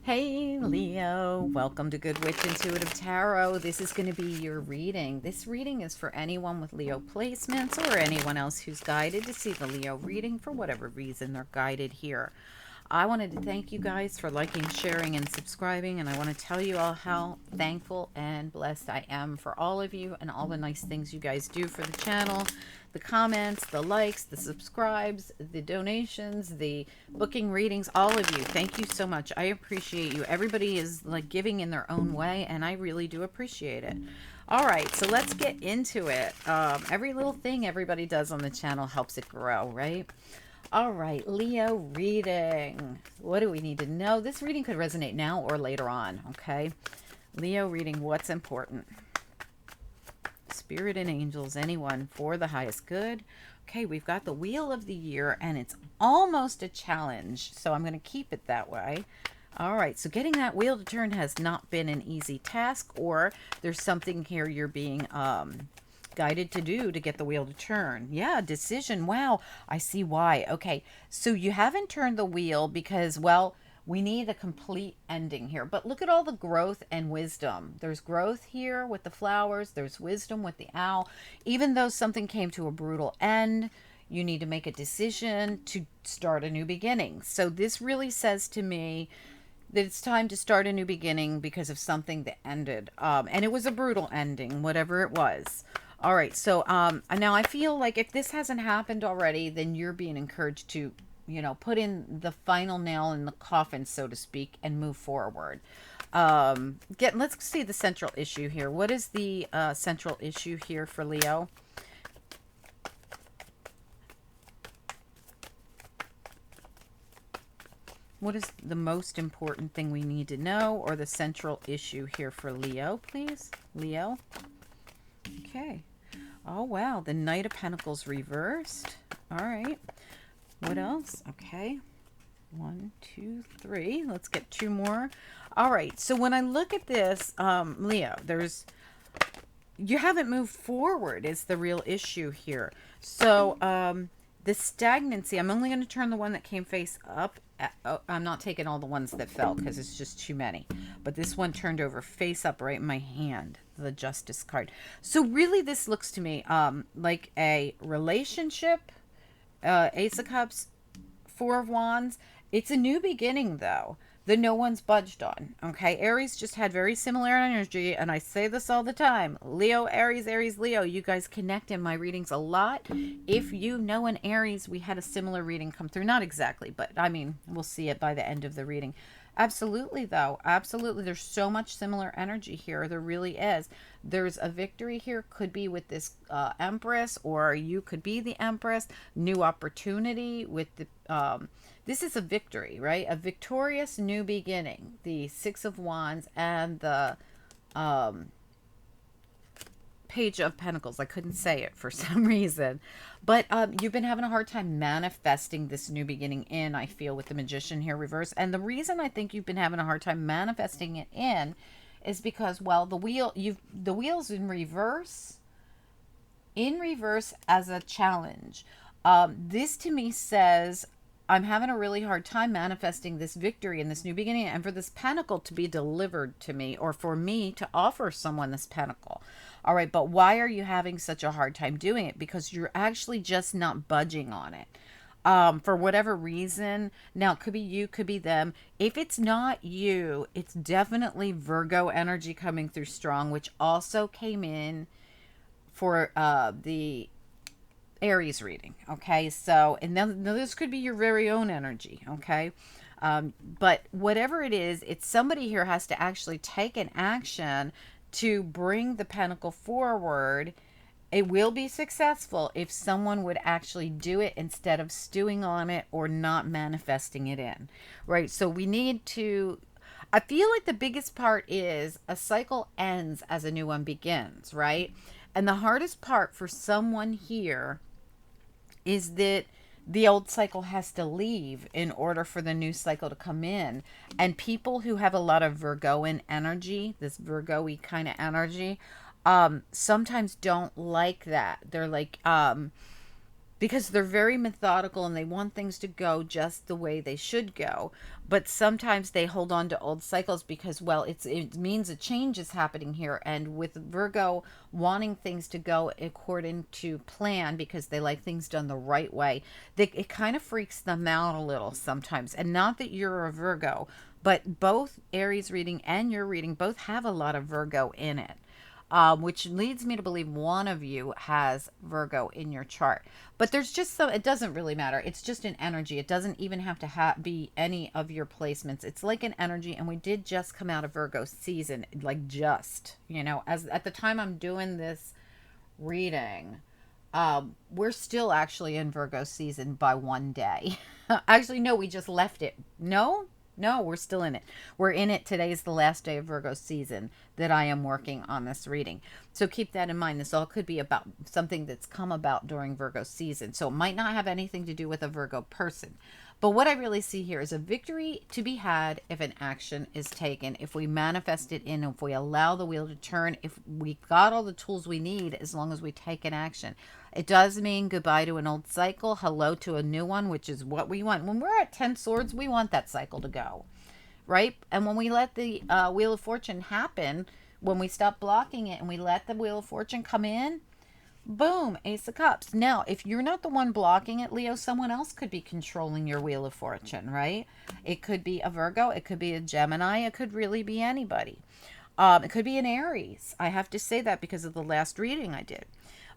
Hey Leo, welcome to Good Witch Intuitive Tarot. This is going to be your reading. This reading is for anyone with Leo placements or anyone else who's guided to see the Leo reading for whatever reason they're guided here. I wanted to thank you guys for liking, sharing, and subscribing, and I want to tell you all how thankful and blessed I am for all of you and all the nice things you guys do for the channel. The comments, the likes, the subscribes, the donations, the booking readings, all of you. Thank you so much. I appreciate you. Everybody is like giving in their own way, and I really do appreciate it. All right, so let's get into it. Every little thing everybody does on the channel helps it grow, right? All right, Leo reading. What do we need to know? This reading could resonate now or later on, okay? Leo reading, what's important? Spirit and angels, anyone for the highest good. Okay, we've got the wheel of the year, and it's almost a challenge, so I'm going to keep it that way. All right, so getting that wheel to turn has not been an easy task, or there's something here you're being guided to do to get the wheel to turn. Yeah, decision. Wow, I see why. Okay, so you haven't turned the wheel because, well, we need a complete ending here. But look at all the growth and wisdom. There's growth here with the flowers. There's wisdom with the owl. Even though something came to a brutal end, you need to make a decision to start a new beginning. So this really says to me that it's time to start a new beginning because of something that ended. And it was a brutal ending, whatever it was. All right, so now I feel like if this hasn't happened already, then you're being encouraged to, put in the final nail in the coffin, so to speak, and move forward. Let's see the central issue here. What is the central issue here for Leo? What is the most important thing we need to know, or the central issue here for Leo, please? Leo? Okay. Oh, wow. The Knight of Pentacles reversed. All right. What else? Okay. 1, 2, 3. Let's get 2 more. All right. So when I look at this, Leo, you haven't moved forward is the real issue here. So the stagnancy, I'm only going to turn the one that came face up. I'm not taking all the ones that fell because it's just too many. But this one turned over face up right in my hand, the Justice card. So really this looks to me like a relationship, Ace of Cups, Four of Wands. It's a new beginning though. The no one's budged on. Okay, Aries just had very similar energy, and I say this all the time. Leo, Aries, Aries, Leo. You guys connect in my readings a lot. If you know an Aries, we had a similar reading come through. Not exactly, but I mean, we'll see it by the end of the reading. Absolutely, though. Absolutely. There's so much similar energy here. There really is. There's a victory here. Could be with this Empress, or you could be the Empress. New opportunity with the... this is a victory, right? A victorious new beginning. The Six of Wands and the Page of Pentacles. I couldn't say it for some reason. But you've been having a hard time manifesting this new beginning in, I feel, with the Magician here reverse. And the reason I think you've been having a hard time manifesting it in is because, well, the wheel's in reverse as a challenge. This to me says I'm having a really hard time manifesting this victory and this new beginning, and for this pentacle to be delivered to me, or for me to offer someone this pentacle. All right, but why are you having such a hard time doing it? Because you're actually just not budging on it. For whatever reason. Now, it could be you, could be them. If it's not you, it's definitely Virgo energy coming through strong, which also came in for the Aries reading. Okay, so, and then this could be your very own energy. Okay, but whatever it is, it's somebody here has to actually take an action to bring the pentacle forward. It will be successful if someone would actually do it instead of stewing on it or not manifesting it in, right? So we need to, I feel like the biggest part is a cycle ends as a new one begins, right? And the hardest part for someone here is that the old cycle has to leave in order for the new cycle to come in. And people who have a lot of Virgoan energy, this Virgo-y kind of energy, sometimes don't like that. They're like, because they're very methodical and they want things to go just the way they should go. But sometimes they hold on to old cycles because, well, it means a change is happening here. And with Virgo wanting things to go according to plan because they like things done the right way, it kind of freaks them out a little sometimes. And not that you're a Virgo, but both Aries reading and your reading both have a lot of Virgo in it, which leads me to believe one of you has Virgo in your chart. But there's just so, it doesn't really matter. It's just an energy. It doesn't even have to be any of your placements. It's like an energy. And we did just come out of Virgo season, like just, as at the time I'm doing this reading, we're still actually in Virgo season by one day. Actually, no, we just left it. No, we're still in it. We're in it. Today's the last day of Virgo season that I am working on this reading. So keep that in mind. This all could be about something that's come about during Virgo season. So it might not have anything to do with a Virgo person. But what I really see here is a victory to be had if an action is taken, if we manifest it in, if we allow the wheel to turn, if we got all the tools we need, as long as we take an action. It does mean goodbye to an old cycle, hello to a new one, which is what we want. When we're at 10 swords, we want that cycle to go, right? And when we let the Wheel of Fortune happen, when we stop blocking it and we let the Wheel of Fortune come in, boom, Ace of Cups. Now, if you're not the one blocking it, Leo, someone else could be controlling your Wheel of Fortune, right? It could be a Virgo. It could be a Gemini. It could really be anybody. It could be an Aries. I have to say that because of the last reading I did.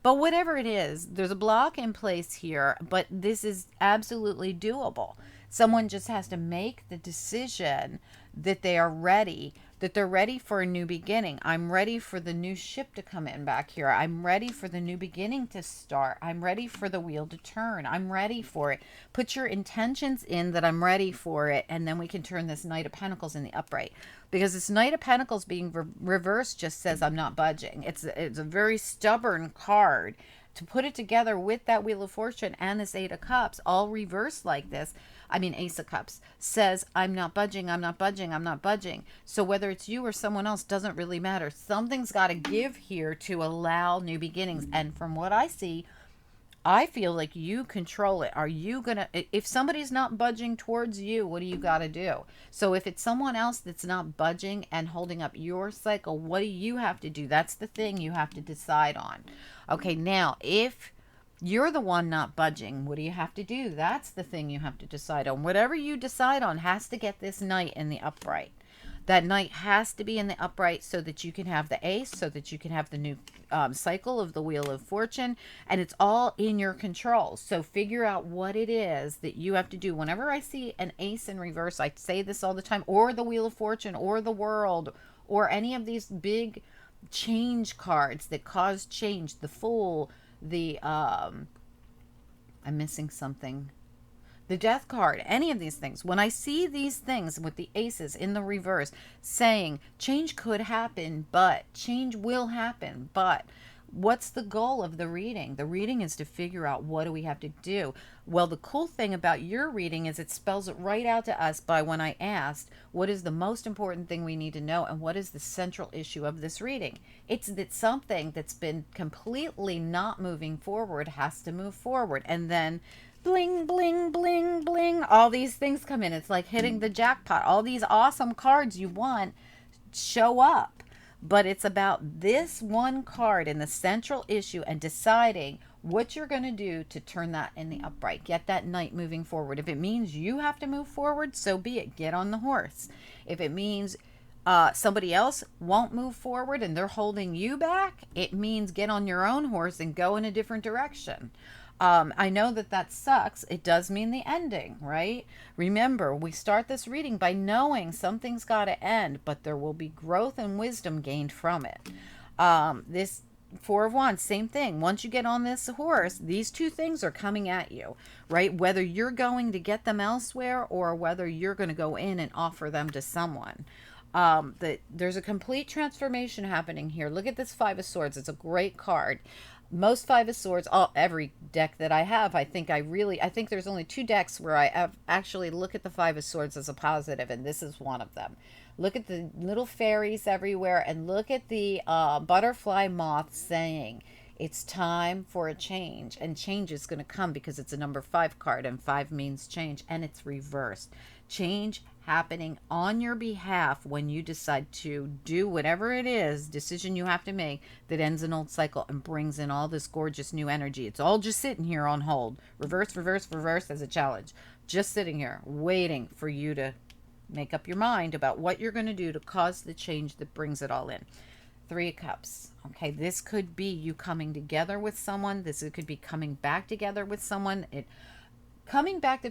But whatever it is, there's a block in place here, but this is absolutely doable. Someone just has to make the decision that they are ready, that they're ready for a new beginning. I'm ready for the new ship to come in back here. I'm ready for the new beginning to start. I'm ready for the wheel to turn. I'm ready for it. Put your intentions in that I'm ready for it, and then we can turn this Knight of Pentacles in the upright. Because this Knight of Pentacles being reversed just says I'm not budging. It's a very stubborn card. To put it together with that Wheel of Fortune and this Eight of Cups, all reversed like this, Ace of Cups, says I'm not budging, I'm not budging, I'm not budging. So whether it's you or someone else doesn't really matter. Something's got to give here to allow new beginnings. And from what I see, I feel like you control it. Are you going to, if somebody's not budging towards you, what do you got to do? So if it's someone else that's not budging and holding up your cycle, what do you have to do? That's the thing you have to decide on. Okay, now, if you're the one not budging, what do you have to do? That's the thing you have to decide on. Whatever you decide on has to get this Knight in the upright. That Knight has to be in the upright so that you can have the Ace, so that you can have the new cycle of the Wheel of Fortune, and it's all in your control. So figure out what it is that you have to do. Whenever I see an Ace in reverse, I say this all the time, or the Wheel of Fortune, or the World, or any of these big change cards that cause change, the Fool, the, I'm missing something, the Death card, any of these things. When I see these things with the aces in the reverse saying change could happen, but change will happen, but what's the goal of the reading? The reading is to figure out what do we have to do. Well, the cool thing about your reading is it spells it right out to us by when I asked, what is the most important thing we need to know and what is the central issue of this reading? It's that something that's been completely not moving forward has to move forward. And then bling, bling, bling, bling, all these things come in. It's like hitting the jackpot. All these awesome cards you want show up. But it's about this one card and the central issue and deciding what you're going to do to turn that in the upright. Get that Knight moving forward. If it means you have to move forward, so be it. Get on the horse. If it means somebody else won't move forward and they're holding you back, it means get on your own horse and go in a different direction. I know that sucks. It does mean the ending, right? Remember, we start this reading by knowing something's got to end, but there will be growth and wisdom gained from it. This Four of Wands, same thing. Once you get on this horse, these two things are coming at you, right? Whether you're going to get them elsewhere or whether you're going to go in and offer them to someone. There's a complete transformation happening here. Look at this Five of Swords. It's a great card. Most Five of Swords, every deck that I have, I think there's only two decks where I have actually look at the Five of Swords as a positive, and this is one of them. Look at the little fairies everywhere, and look at the butterfly moth saying, It's time for a change, and change is going to come because it's a number 5 card, and 5 means change, and it's reversed. Change happening on your behalf when you decide to do whatever it is, decision you have to make that ends an old cycle and brings in all this gorgeous new energy. It's all just sitting here on hold. Reverse, reverse, reverse as a challenge. Just sitting here waiting for you to make up your mind about what you're going to do to cause the change that brings it all in. 3 of Cups. Okay, this could be you coming together with someone. This could be coming back together with someone. Coming back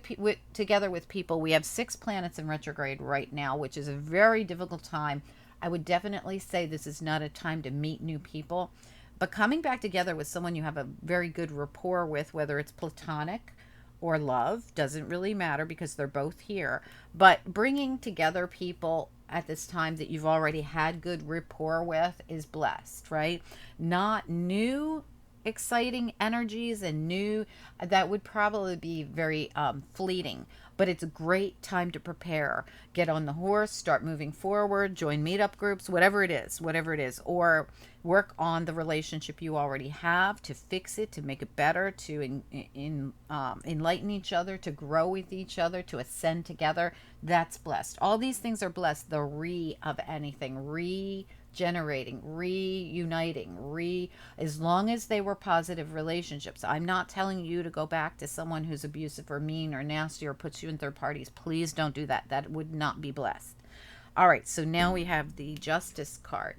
together with people. We have 6 planets in retrograde right now, which is a very difficult time. I would definitely say this is not a time to meet new people, but coming back together with someone you have a very good rapport with, whether it's platonic or love, doesn't really matter because they're both here. But bringing together people at this time that you've already had good rapport with is blessed, right? Not new exciting energies and new, that would probably be very fleeting, but it's a great time to prepare. Get on the horse, start moving forward, join meetup groups, whatever it is, or work on the relationship you already have to fix it, to make it better, to enlighten each other, to grow with each other, to ascend together. That's blessed. All these things are blessed. The of anything, regenerating, reuniting, as long as they were positive relationships. I'm not telling you to go back to someone who's abusive or mean or nasty or puts you in third parties. Please don't do that. That would not be blessed. All right, so now we have the Justice card.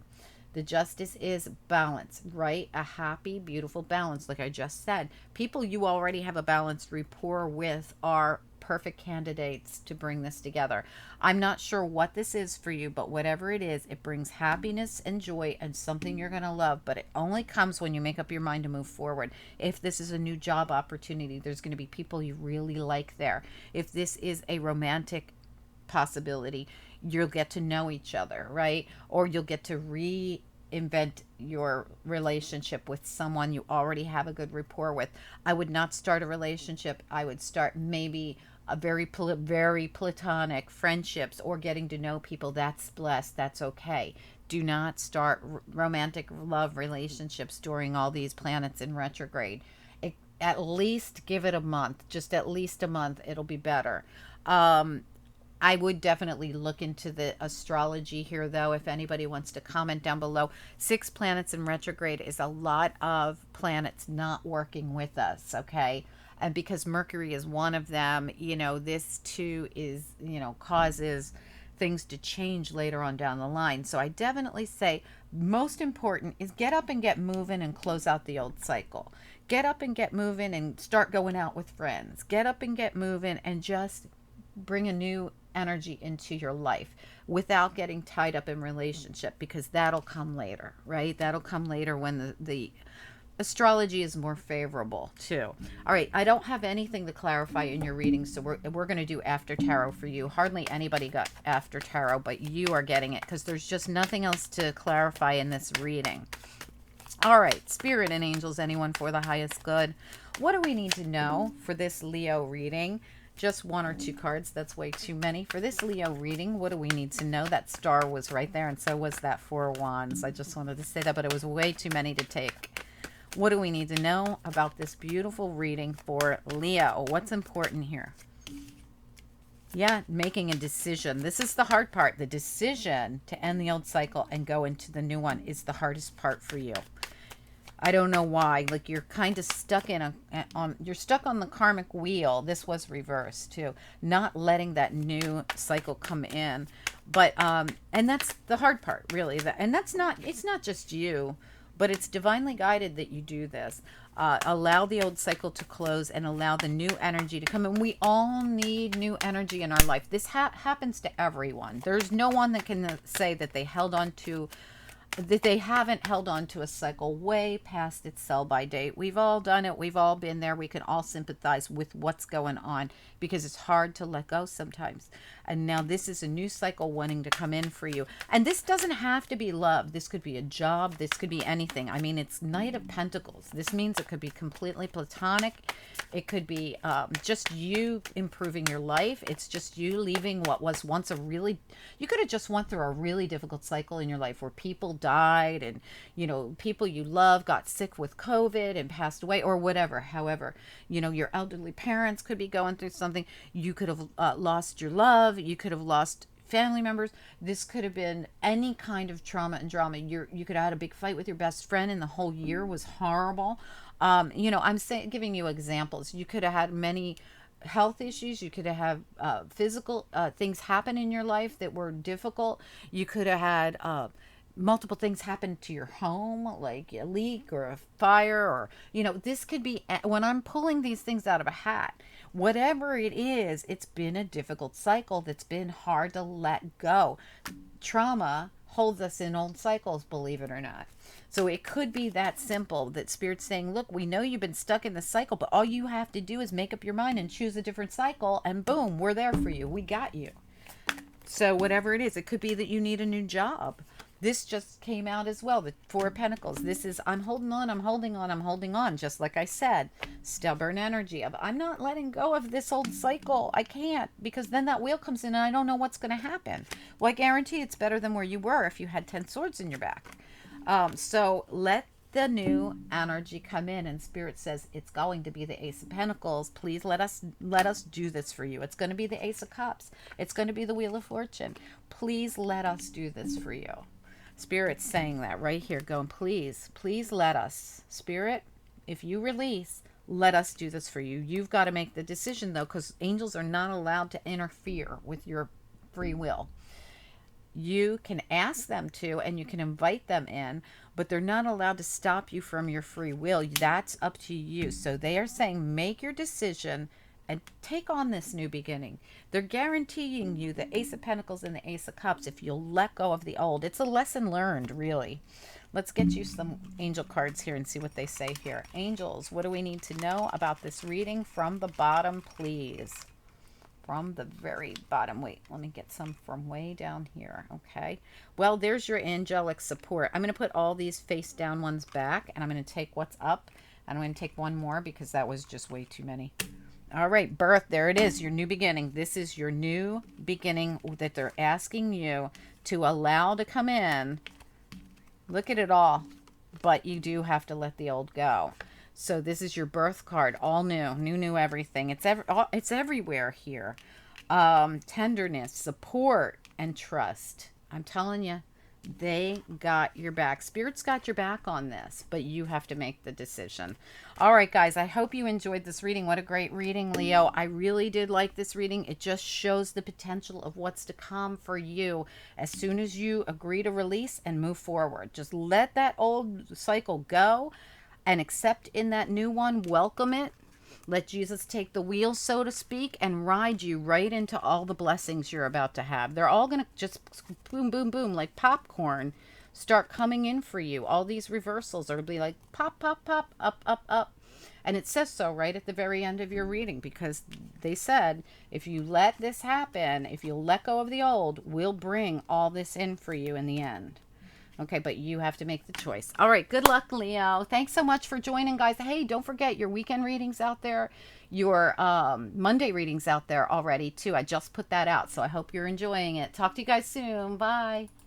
The Justice is balance, right? A happy, beautiful balance, like I just said. People you already have a balanced rapport with are perfect candidates to bring this together. I'm not sure what this is for you, but whatever it is, it brings happiness and joy and something you're going to love, but it only comes when you make up your mind to move forward. If this is a new job opportunity, there's going to be people you really like there. If this is a romantic possibility, you'll get to know each other, right? Or you'll get to reinvent your relationship with someone you already have a good rapport with. I would not start a relationship. I would start maybe a very platonic friendships or getting to know people. That's blessed. That's okay. Do not start romantic love relationships during all these planets in retrograde. At least give it a month. Just at least a month. It'll be better. I would definitely look into the astrology here, though, if anybody wants to comment down below. 6 planets in retrograde is a lot of planets not working with us, okay? And because Mercury is one of them, this too is, causes things to change later on down the line. So I definitely say most important is get up and get moving and close out the old cycle. Get up and get moving and start going out with friends. Get up and get moving and just bring a new energy into your life without getting tied up in relationship, because that'll come later, right? That'll come later when the astrology is more favorable too. All right, I don't have anything to clarify in your reading, so we're going to do after tarot for you. Hardly anybody got after tarot, but you are getting it because there's just nothing else to clarify in this reading. All right, Spirit and Angels, anyone for the highest good. What do we need to know for this Leo reading? Just 1 or 2 cards. That's way too many. For this Leo reading, what do we need to know? That star was right there, and so was that 4 of Wands. I just wanted to say that, but it was way too many to take. What do we need to know about this beautiful reading for Leo? What's important here? Yeah, making a decision. This is the hard part. The decision to end the old cycle and go into the new one is the hardest part for you. I don't know why. Like you're kind of stuck you're stuck on the karmic wheel. This was reversed too. Not letting that new cycle come in. But and that's the hard part, really. It's not just you, but it's divinely guided that you do this. Allow the old cycle to close and allow the new energy to come in. We all need new energy in our life. This happens to everyone. There's no one that can say that they haven't held on to a cycle way past its sell-by date. We've all done it. We've all been there. We can all sympathize with what's going on because it's hard to let go sometimes. And now this is a new cycle wanting to come in for you. And this doesn't have to be love. This could be a job. This could be anything. I mean, it's Knight of Pentacles. This means it could be completely platonic. It could be just you improving your life. It's just you leaving what was once you could have just went through a really difficult cycle in your life where people died, and, people you love got sick with COVID and passed away, or whatever. However, your elderly parents could be going through something. You could have lost your love. You could have lost family members. This could have been any kind of trauma and drama. You could have had a big fight with your best friend and the whole year was horrible. I'm saying, giving you examples. You could have had many health issues. You could have had physical things happen in your life that were difficult. You could have had multiple things happen to your home, like a leak or a fire, or, this could be, when I'm pulling these things out of a hat, whatever it is, it's been a difficult cycle that's been hard to let go. Trauma holds us in old cycles, believe it or not. So it could be that simple, that Spirit's saying, look, we know you've been stuck in the cycle, but all you have to do is make up your mind and choose a different cycle, and boom, we're there for you. We got you. So whatever it is, it could be that you need a new job. This just came out as well, the Four of Pentacles. This is, I'm holding on, I'm holding on, I'm holding on. Just like I said, stubborn energy of, I'm not letting go of this old cycle. I can't, because then that wheel comes in and I don't know what's going to happen. Well, I guarantee it's better than where you were if you had 10 swords in your back. So let the new energy come in, and Spirit says it's going to be the Ace of Pentacles. Please let us do this for you. It's going to be the Ace of Cups. It's going to be the Wheel of Fortune. Please let us do this for you. Spirit's saying that right here, going, please let us. Spirit, if you release, let us do this for you. You've got to make the decision, though, because angels are not allowed to interfere with your free will. You can ask them to, and you can invite them in, but they're not allowed to stop you from your free will. That's up to you. So they are saying, make your decision and take on this new beginning. They're guaranteeing you the Ace of Pentacles and the Ace of Cups if you'll let go of the old. It's a lesson learned, really. Let's get you some angel cards here and see what they say here. Angels, what do we need to know about this reading from the bottom, please? From the very bottom. Wait, let me get some from way down here. Okay. Well, there's your angelic support. I'm going to put all these face down ones back, and I'm going to take what's up. And I'm going to take one more because that was just way too many. All right, birth, there it is, your new beginning. This is your new beginning that they're asking you to allow to come in. Look at it all, but you do have to let the old go. So this is your birth card, all new everything. It's everywhere here. Tenderness, support, and trust. I'm telling you, they got your back. Spirit's got your back on this, but you have to make the decision. All right, guys, I hope you enjoyed this reading. What a great reading, Leo. I really did like this reading. It just shows the potential of what's to come for you as soon as you agree to release and move forward. Just let that old cycle go and accept in that new one. Welcome it. Let Jesus take the wheel, so to speak, and ride you right into all the blessings you're about to have. They're all going to just boom, boom, boom, like popcorn, start coming in for you. All these reversals are going to be like pop, pop, pop, up, up, up. And it says so right at the very end of your reading, because they said, if you let this happen, if you let go of the old, we'll bring all this in for you in the end. Okay, but you have to make the choice. All right, good luck, Leo. Thanks so much for joining, guys. Hey, don't forget your weekend readings out there, your Monday readings out there already, too. I just put that out, so I hope you're enjoying it. Talk to you guys soon. Bye.